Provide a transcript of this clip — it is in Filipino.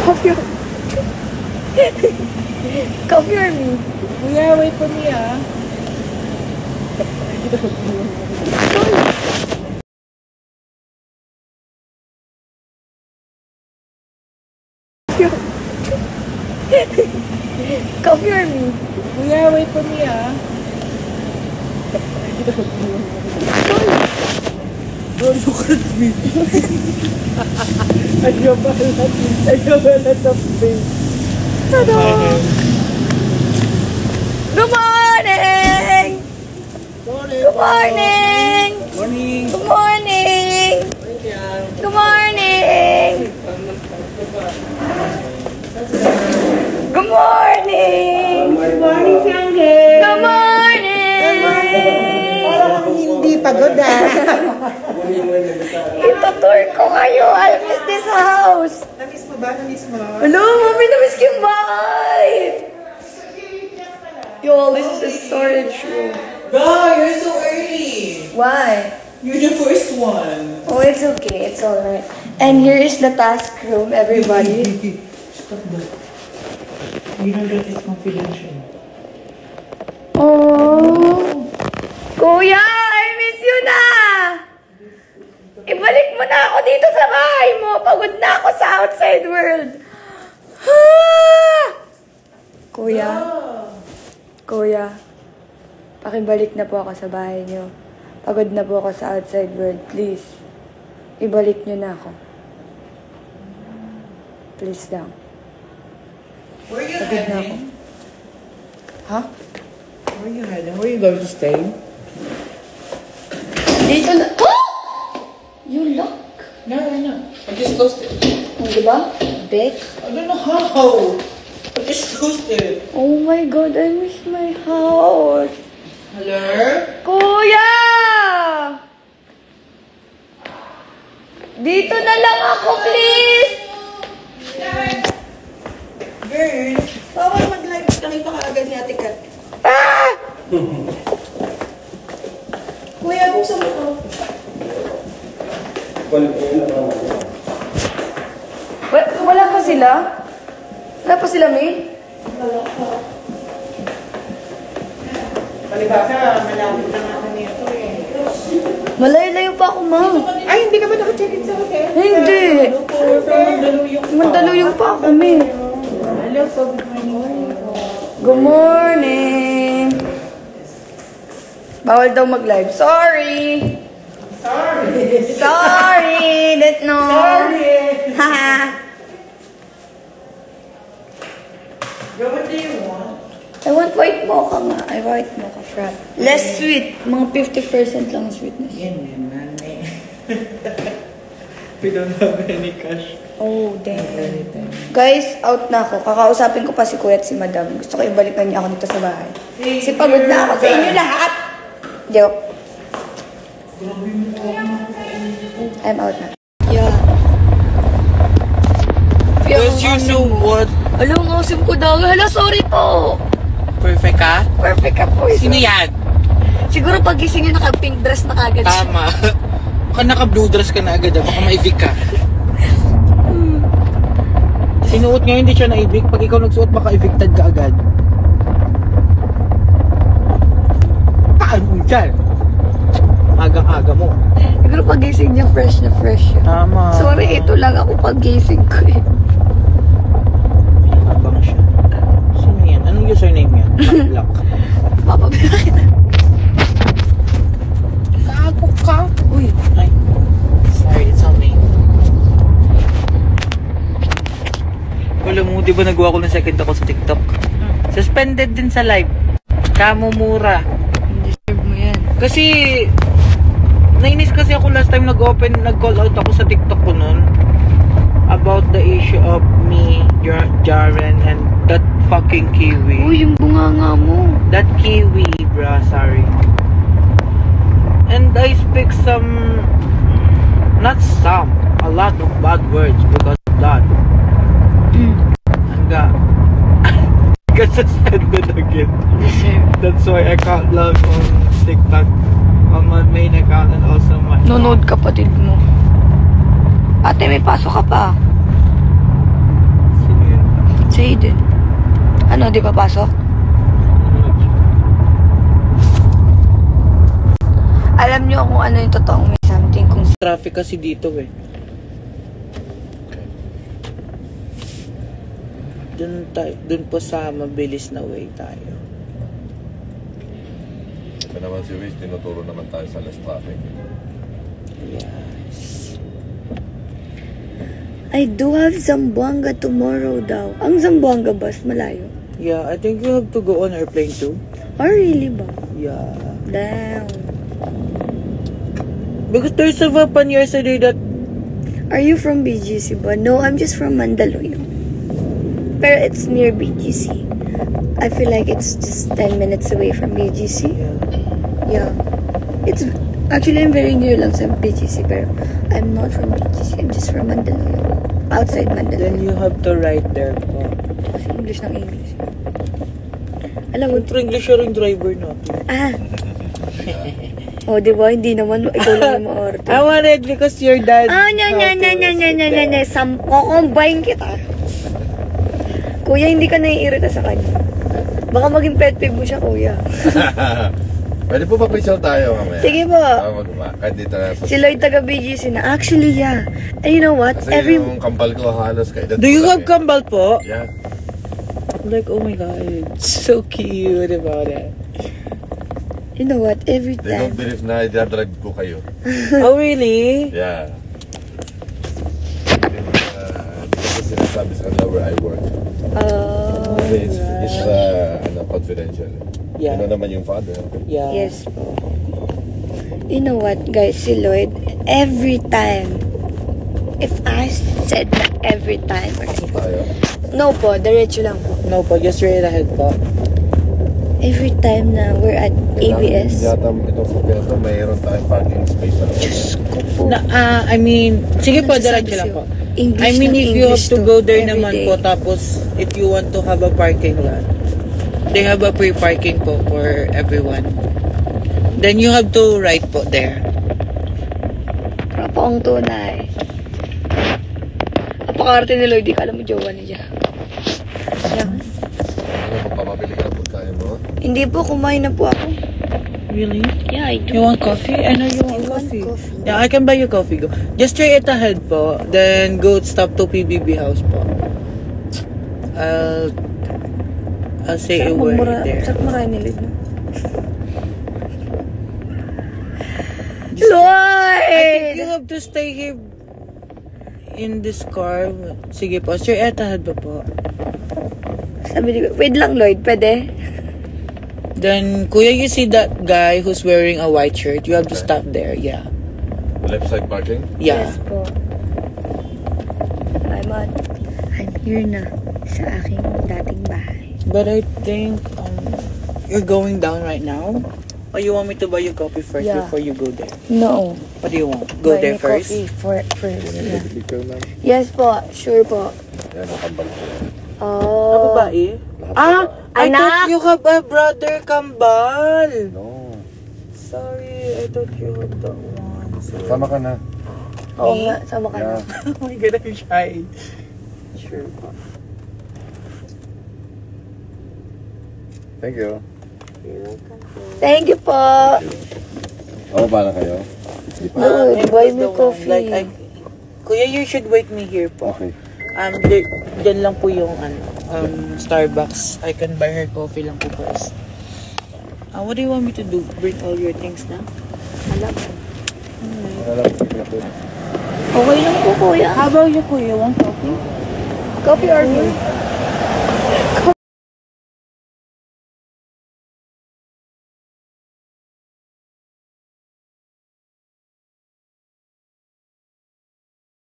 Coffee or Coffee or me? Kuya, wait for me ah. Coffee or me? Kuya, wait for me ah. Don't look at me. Ayaw pala sa face. Tada! Good morning! Good morning! Morning. Good morning! Good morning! Good morning! Good morning, Fiangge. Good morning! Parang hindi pagod ah. Itutour ko kayo. I miss this house. Namiss mo ba? Namiss mo? Ano? Mami, namiss ko yung bahay. Yo, this is a storage room. Bro, you're so early. Why? You're the first one. Oh, it's okay. It's alright. And here is the task room, everybody. Stop that. You know that it's confidential. Oh, Kuya, I miss you na! Ibalik mo na ako dito sa bahay mo. Pagod na ako sa outside world. Kuya, Kuya, pakibalik na po ako sa bahay niyo. Pagod na po ako sa outside world. Please, ibalik niyo na ako. Please lang. Where are you Pagod na ako. heading? Ha? Where are you heading? Where are you going to stay? Dito na. Oh! You look. No, I just closed it. Oh, diba? Big. I don't know how. I just closed it. Oh my God, I miss my house. Hello? Kuya! Dito na lang ako, please! Girl, bawal mag-live. Nakita ka agad ni Ate Kat. Ah! Kuya, buksan mo ko. Wala pa sila? Wala pa sila, May? Palibasa, malapit na nga nito eh. Malayo-layo pa ako, Ma. Ay, hindi ka ba naka-check-in sa hotel? Hindi. Mandaluyong pa. Mandaluyong pa ako, May. Hello po, good morning. Good morning. Bawal daw mag-live. Sorry. Sorry. Didn't know. Sorry. Haha. Girl, what do you want? I want white mocha nga. I white mocha frap. Less sweet. Mga 50% lang sweetness. Yan, nani. We don't have any cash. Oh, damn. Guys, out na ako. Kakausapin ko pa si Kuya at si Madam. Gusto ko ibalikan niya ako dito sa bahay. Kasi pagod na ako sa inyo lahat. Joke. I'm out na. Yeah. Because you know what? Alam mo, sim ko daw. Hala, sorry po. Perfect ka? Perfect ka po. Sino yan? Siguro pagising yun, naka-pink dress na kagad siya. Tama. Baka naka-blue dress ka na agad. Baka maibig ka. Sinuot nga, hindi siya naibig. Pag ikaw nagsuot, baka evicted ka agad. Paano dyan? Agang-aga mo. Siguro pagising niya, fresh na fresh siya. Tama. Sorry, ito lang ako pagising ko eh. May abang siya. Sino yan? Anong username yan? Lock. Papabila kita. Kago ka? Uy. Ay. Sorry, it's on me. Alam mo, di ba nagawa ko ng second ako sa TikTok? Suspended din sa live. Kamumura. Deserve mo yan. Kasi, nainis kasi ako last time nag-call out ako sa TikTok ko nun. About the issue of me, Jaren, and that fucking kiwi. Uy, yung bunganga mo. That kiwi, bruh, sorry. And I speak a lot of bad words because of that. And got suspended again. That's why I can't log on TikTok on my main account and also my Nunod kapatid mo. Ate, may pasok ka pa. Ano, di papasok? Alam nyo kung ano yung totoong may something. Kung Traffic kasi dito eh. Dun po sa mabilis na way tayo. Ito naman si Wiz, tinuturo naman tayo sa less traffic. Yes. I do have Zamboanga tomorrow daw. Ang Zamboanga bus, malayo. Yeah, I think you have to go on airplane too. Oh, really ba? Yeah. Damn. Because there's a weapon yesterday that... Are you from BGC ba? No, I'm just from Mandaluyong. Pero it's near BGC. I feel like it's just 10 minutes away from BGC. Yeah. It's... Actually, I'm very near lang sa BGC, pero I'm not from BGC. I'm just from Mandaluyong. Outside Then Mandaluyong. you have to ride there po. Kasi English ng English. Alam mo, Siyempre English yung driver natin. oh, di ba? Hindi naman, ikaw lang yung maarte. I want it because your dad... Kukumbine kita. Kuya, hindi ka naiirita sa kanya. Baka maging pet peeve mo siya, kuya. Pwede po ba picture tayo mamaya? Sige po. Kahit dito na sa... Si Lloyd taga BGC na. Actually, yeah. And you know what? Kasi yung kambal ko halos kaedad. Do you have kambal po? Yeah. Like, oh my god, so cute about it. You know what? Every They don't time. believe na i-drive ko kayo. Oh, really? Yeah. Hindi ko sinasabi sa kanila where I work. It's confidential. Yeah. You know naman yung father. Yeah. Yes po. You know what, guys? Si Lloyd, every time, if I said na every time, Tayo. no po, diretso lang po. No po, just straight ahead po. Every time na we're at ABS, Yata itong sakyan to, mayroon tayong parking space na naman. Diyos ko po. I mean, sige po, Nagsasabi diretso lang sa'yo, po. English I mean, ng if you have English to go there every naman day. po, tapos if you want to have a parking lot, they have a free parking po for everyone. Then you have to ride po there. Rapong tunay. Apakarte ni Lloyd, di ka alam mo jowa niya. Ano, magpapabili ka ng pagkain mo? Hindi po, kumain na po ako. Really? Yeah, I You want coffee? I know you want I want coffee. coffee. Yeah, I can buy you coffee. Go. Just straight ahead po. Then go stop to PBB house po. I'll say a word there. Sarap marahin ni Lloyd, no? I think you Lloyd! have to stay here in this car. Sige po, straight ahead ba po? Sabi ni wait lang Lloyd, pwede? Then, kuya, you see that guy who's wearing a white shirt? You have to stop there, yeah. Left side parking? Yeah. Yes po. I'm here na sa aking dating bahay. But I think you're going down right now? Or you want me to buy you coffee first Yeah. before you go there? No. What do you want? Go Buy there me first? coffee first. Yeah. Picture lang. Yes po, sure po. Yan, ang kambal ko. Oh. Babae? I Anak! thought you have a brother kambal. No. Sorry, I thought you have that one. Sorry. Sama ka na. Oo nga, sama ka na. Yeah. Oh my god, I'm shy. Sure. Thank you. Thank you po. Ako ba na kayo? Hindi pa. No, It buy was me the one, coffee. Like, Kuya, you should wait me here po. Okay. Dyan lang po yung Starbucks. I can buy her coffee lang po first. What do you want me to do? Bring all your things na? Alam mo. Okay. Okay lang po, kuya. How about you, Kuya? Want coffee? Coffee or beer?